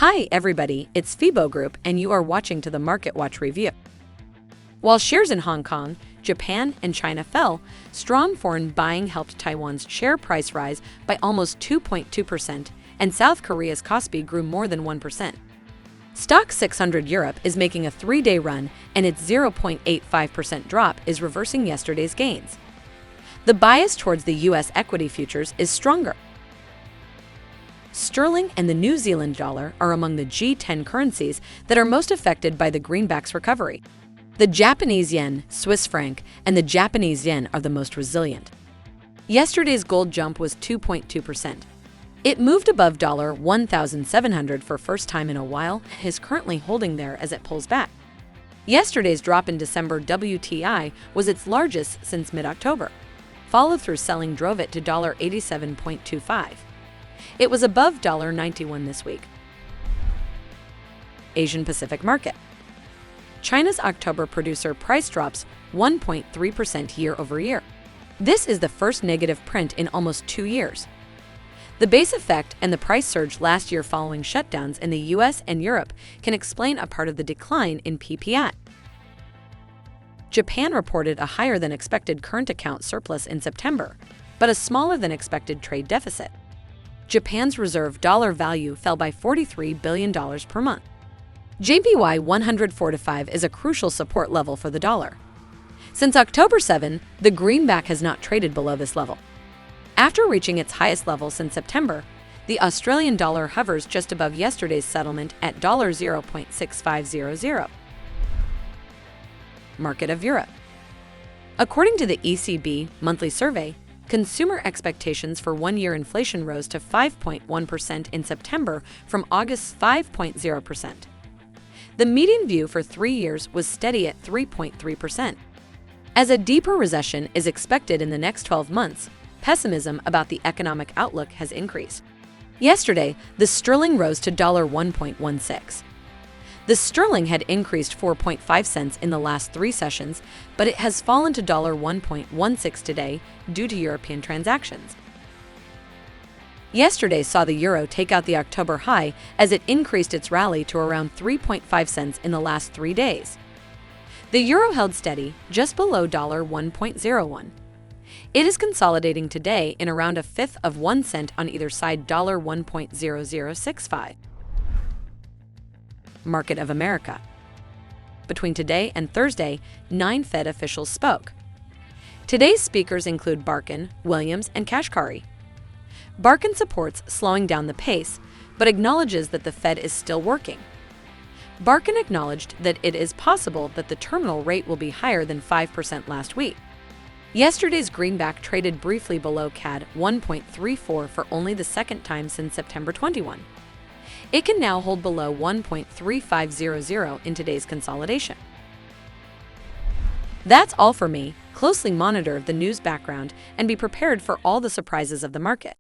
Hi everybody, it's FIBO Group and you are watching to the Market Watch review. While shares in Hong Kong, Japan, and China fell, strong foreign buying helped Taiwan's share price rise by almost 2.2%, and South Korea's Kospi grew more than 1%. Stoxx 600 Europe is making a 3-day run, and its 0.85% drop is reversing yesterday's gains. The bias towards the U.S. equity futures is stronger. Sterling and the New Zealand dollar are among the G10 currencies that are most affected by the greenback's recovery. The Japanese yen, Swiss franc, and the Japanese yen are the most resilient. Yesterday's gold jump was 2.2%. It moved above $1,700 for first time in a while and is currently holding there as it pulls back. Yesterday's drop in December WTI was its largest since mid-October. Follow-through selling drove it to $87.25. It was above $91 this week. Asian Pacific market. China's October producer price drops 1.3% year-over-year. This is the first negative print in almost 2 years. The base effect and the price surge last year following shutdowns in the US and Europe can explain a part of the decline in PPI. Japan reported a higher-than-expected current account surplus in September, but a smaller-than-expected trade deficit. Japan's reserve dollar value fell by $43 billion per month. JPY 145 is a crucial support level for the dollar. Since October 7, the greenback has not traded below this level. After reaching its highest level since September, the Australian dollar hovers just above yesterday's settlement at $0.6500. Market of Europe. According to the ECB monthly survey, consumer expectations for one-year inflation rose to 5.1% in September from August's 5.0%. The median view for 3 years was steady at 3.3%. As a deeper recession is expected in the next 12 months, pessimism about the economic outlook has increased. Yesterday, the sterling rose to $1.16. The sterling had increased 4.5 cents in the last 3 sessions, but it has fallen to $1.16 today due to European transactions. Yesterday saw the euro take out the October high as it increased its rally to around 3.5 cents in the last 3 days. The euro held steady just below $1.01. It is consolidating today in around a fifth of 1 cent on either side $1.0065. Market of America. Between today and Thursday, 9 Fed officials spoke. Today's speakers include Barkin, Williams, and Kashkari. Barkin supports slowing down the pace, but acknowledges that the Fed is still working. Barkin acknowledged that it is possible that the terminal rate will be higher than 5% last week. Yesterday's greenback traded briefly below CAD 1.34 for only the second time since September 21. It can now hold below 1.3500 in today's consolidation. That's all for me. Closely monitor the news background and be prepared for all the surprises of the market.